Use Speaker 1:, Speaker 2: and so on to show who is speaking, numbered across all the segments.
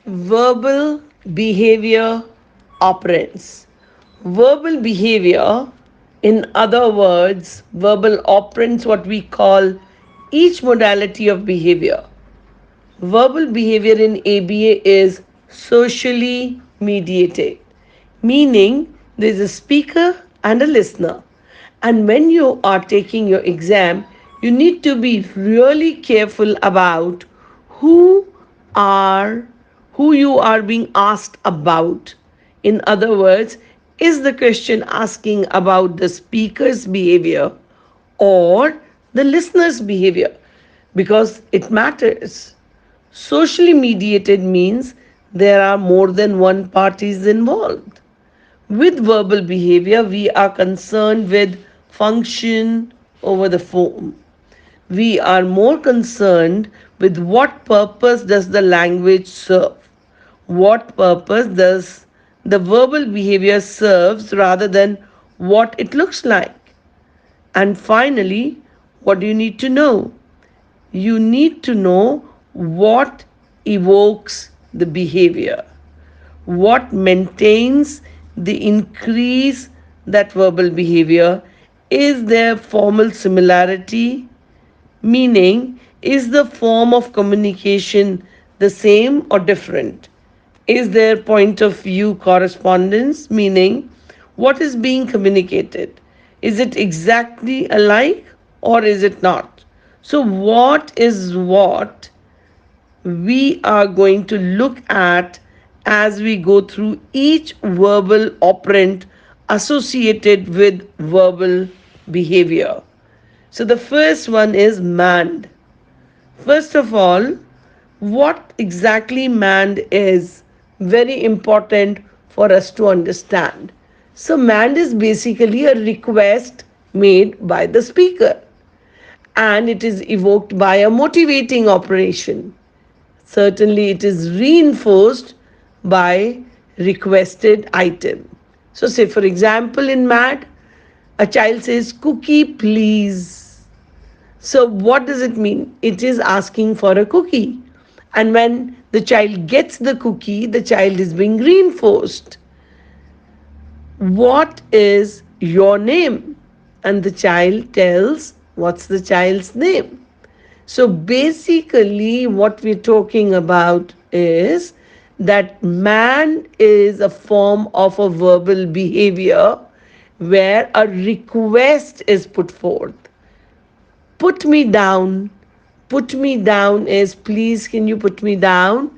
Speaker 1: Verbal behavior operands. Verbal behavior, in other words, verbal operands, what we call each modality of behavior. Verbal behavior in ABA is socially mediated, meaning there is a speaker and a listener. And when you are taking your exam, you need to be really careful about who are who you are being asked about. In other words, is the question asking about the speaker's behavior or the listener's behavior? Because it matters. Socially mediated means there are more than one parties involved. With verbal behavior, we are concerned with function over the form. We are more concerned with what purpose does the language serve. What purpose does the verbal behavior serves rather than what it looks like. And finally, what do you need to know? You need to know what evokes the behavior, what maintains the increase that verbal behavior. Is there formal similarity? Meaning, is the form of communication the same or different? Is there point of view correspondence? Meaning, what is being communicated? Is it exactly alike or is it not? So, what is what we are going to look at as we go through each verbal operant associated with verbal behavior. So the first one is manned. First of all, what exactly manned is very important for us to understand. So manned is basically a request made by the speaker and it is evoked by a motivating operation. Certainly it is reinforced by requested item. So say for example in MAD, a child says cookie please. So what does it mean? It is asking for a cookie. And when the child gets the cookie, the child is being reinforced. What is your name? And the child tells what's the child's name. So basically, what we're talking about is that man is a form of a verbal behavior where a request is put forth. Put me down. Put me down is please, can you put me down?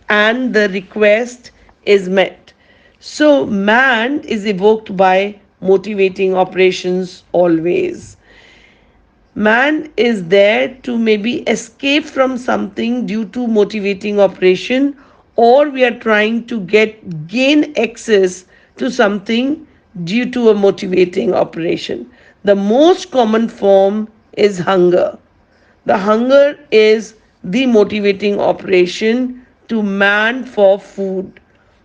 Speaker 1: And the request is met. So, man is evoked by motivating operations always. Man is there to maybe escape from something due to motivating operation, or we are trying to gain access to something due to a motivating operation. The most common form is hunger. The hunger is the motivating operation to man for food.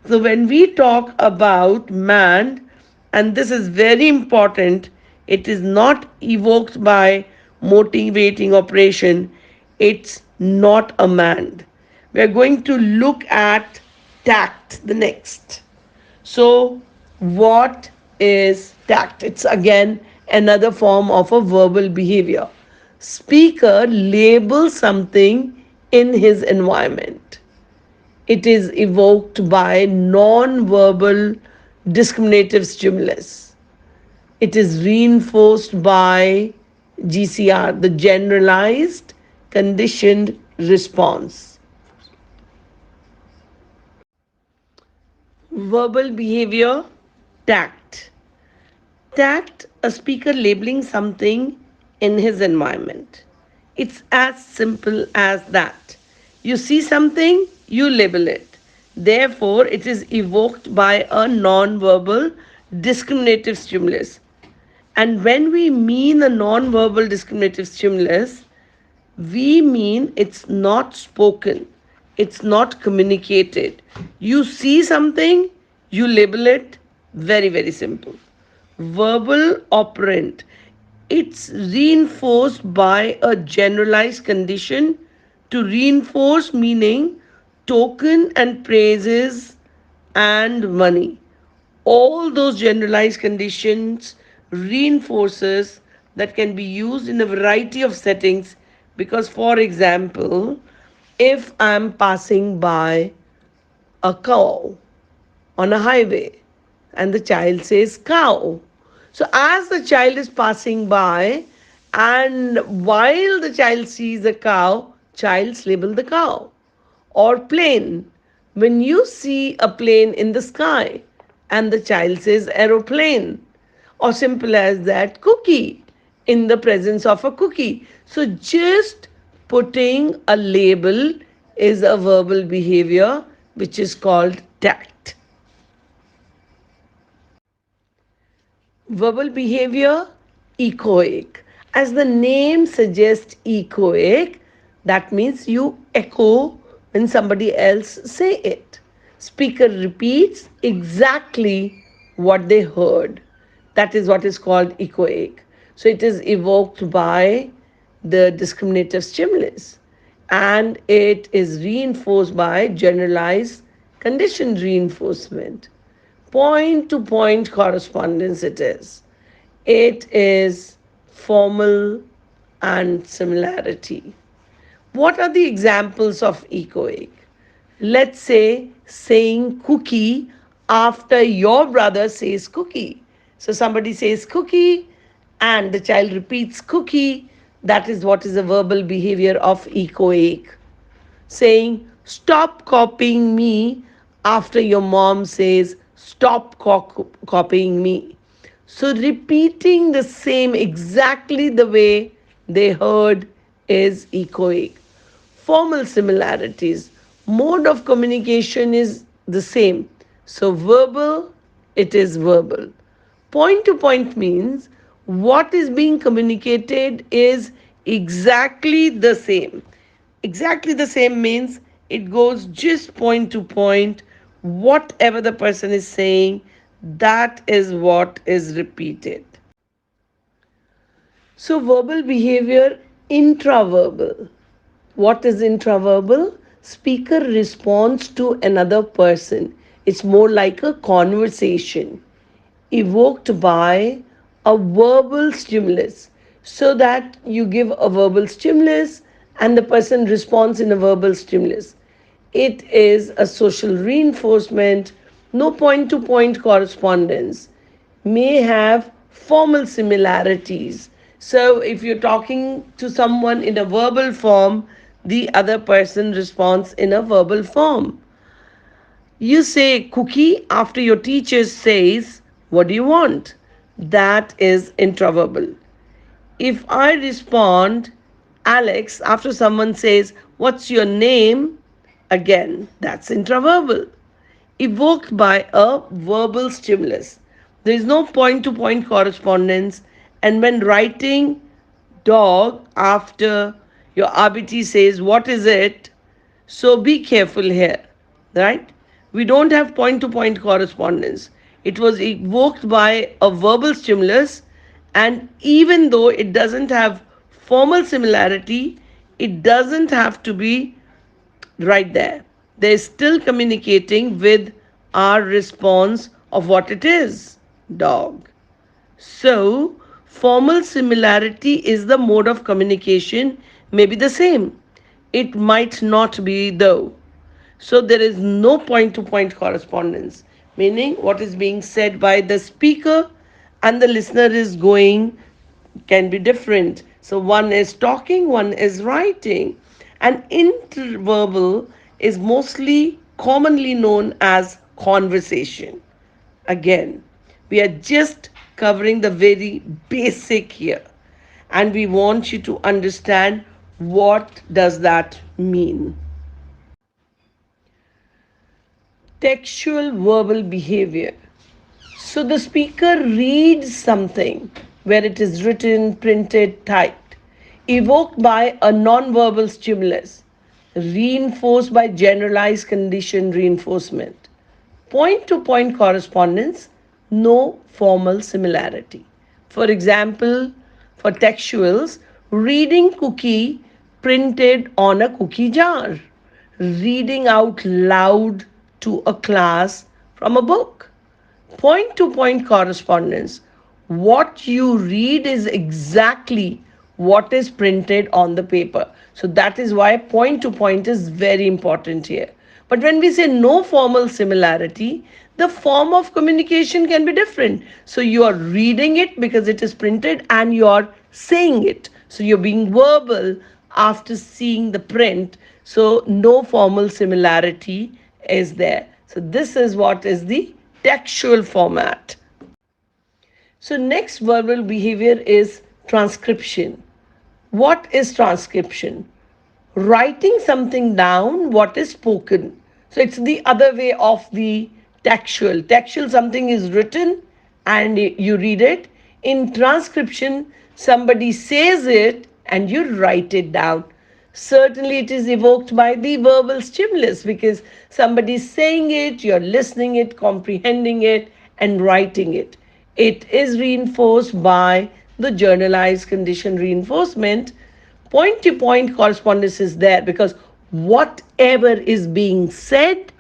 Speaker 1: So when we talk about man, and this is very important, it is not evoked by motivating operation, it's not a man. We are going to look at tact the next. So what is tact? It's again another form of a verbal behavior. Speaker labels something in his environment. It is evoked by non-verbal discriminative stimulus. It is reinforced by GCR, the generalized conditioned response. Verbal behavior, tact. Tact, a speaker labeling something in his environment. It's as simple as that. You see something, you label it. Therefore, it is evoked by a non-verbal discriminative stimulus. And when we mean a non-verbal discriminative stimulus, we mean it's not spoken, it's not communicated. You see something, you label it, very, very simple. Verbal operant, it's reinforced by a generalized condition. To reinforce meaning token and praises and money. All those generalized conditions reinforces that can be used in a variety of settings, because for example, if I'm passing by a cow on a highway and the child says cow, so as the child is passing by and while the child sees the cow, child's label the cow. Or plane, when you see a plane in the sky and the child says aeroplane. Or simple as that, cookie, in the presence of a cookie. So just putting a label is a verbal behavior which is called tact. Verbal behavior, echoic. As the name suggests, echoic, that means you echo when somebody else say it. Speaker repeats exactly what they heard. That is what is called echoic. So it is evoked by the discriminative stimulus and it is reinforced by generalized conditioned reinforcement. Point to point correspondence it is. It is formal and similarity. What are the examples of echoic? Let's say saying cookie after your brother says cookie. So somebody says cookie and the child repeats cookie. That is what is a verbal behavior of echoic. Saying stop copying me after your mom says stop copying me. So repeating the same exactly the way they heard is echoic. Formal similarities. Mode of communication is the same. So verbal, it is verbal. Point to point means what is being communicated is exactly the same. Exactly the same means it goes just point to point. Whatever the person is saying, that is what is repeated. So, verbal behavior, intraverbal. What is intraverbal? Speaker responds to another person. It's more like a conversation evoked by a verbal stimulus. So that you give a verbal stimulus and the person responds in a verbal stimulus. It is a social reinforcement, no point to point correspondence, may have formal similarities. So, if you're talking to someone in a verbal form, the other person responds in a verbal form. You say cookie after your teacher says, what do you want? That is intraverbal. If I respond, Alex, after someone says, what's your name? Again, that's intraverbal. Evoked by a verbal stimulus. There is no point to point correspondence. And when writing dog after your RBT says, what is it? So be careful here, right? We don't have point to point correspondence. It was evoked by a verbal stimulus, and even though it doesn't have formal similarity, it doesn't have to be right there. They're still communicating with our response of what it is, dog. So, formal similarity is the mode of communication, may be the same. It might not be, though. So, there is no point to point correspondence, meaning what is being said by the speaker and the listener is going can be different. So, one is talking, one is writing. And interverbal is mostly commonly known as conversation. Again, we are just covering the very basic here and we want you to understand what does that mean. Textual verbal behavior. So the speaker reads something where it is written, printed, typed, evoked by a non-verbal stimulus, reinforced by generalized condition reinforcement. Point to point correspondence, no formal similarity. For example, for textuals, reading cookie printed on a cookie jar. reading out loud to a class from a book. Point to point correspondence. What you read is exactly what is printed on the paper. So that is why point to point is very important here. But when we say no formal similarity, the form of communication can be different. So you are reading it because it is printed and you are saying it. So you're being verbal after seeing the print. So no formal similarity is there. So this is what is the textual format. So next verbal behavior is transcription. What is transcription? Writing something down, what is spoken. So it's the other way of the textual. Textual, something is written and you read it. In transcription, somebody says it and you write it down. Certainly, it is evoked by the verbal stimulus because somebody is saying it, you're listening it, comprehending it, and writing it. It is reinforced by the generalized condition reinforcement. Point to point correspondence is there because whatever is being said,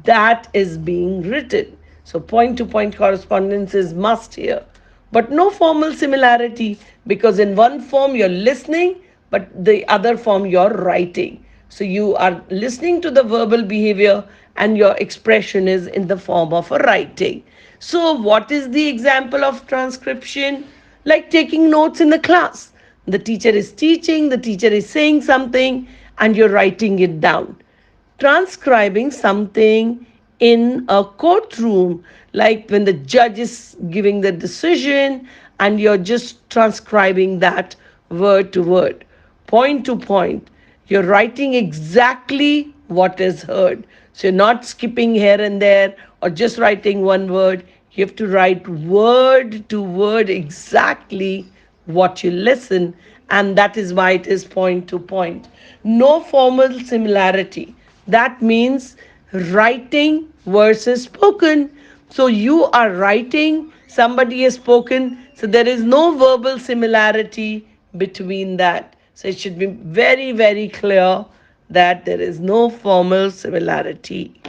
Speaker 1: that is being written. So point to point correspondence is must here. But no formal similarity because in one form you're listening, but the other form you're writing. So you are listening to the verbal behavior and your expression is in the form of a writing. So what is the example of transcription? Like taking notes in the class. The teacher is teaching, the teacher is saying something, and you're writing it down. Transcribing something in a courtroom, like when the judge is giving the decision and you're just transcribing that word to word, point to point. You're writing exactly what is heard. So you're not skipping here and there or just writing one word. You have to write word to word exactly what you listen, and that is why it is point to point. No formal similarity. That means writing versus spoken. So you are writing, somebody has spoken, so there is no verbal similarity between that. So it should be very, very clear that there is no formal similarity.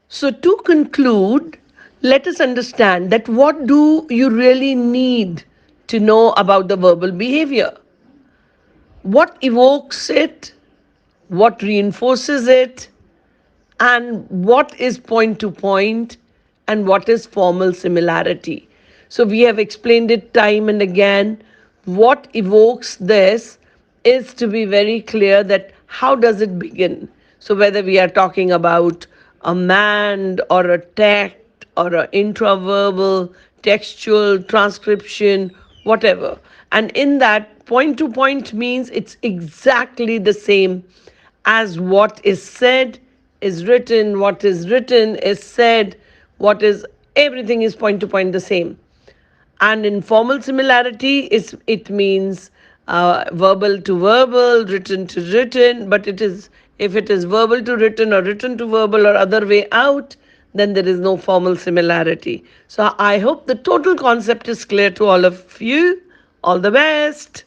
Speaker 1: So to conclude, let us understand that what do you really need to know about the verbal behavior? What evokes it? What reinforces it? And what is point to point? And what is formal similarity? So we have explained it time and again. What evokes this is to be very clear that how does it begin? So whether we are talking about a man or a text or an intraverbal, textual, transcription, whatever. And in that, point to point means it's exactly the same as what is written, what is written is said, what is everything is point to point the same. And informal similarity is it means verbal to verbal, written to written, but it is if it is verbal to written or written to verbal or other way out, then there is no formal similarity. So I hope the total concept is clear to all of you. All the best.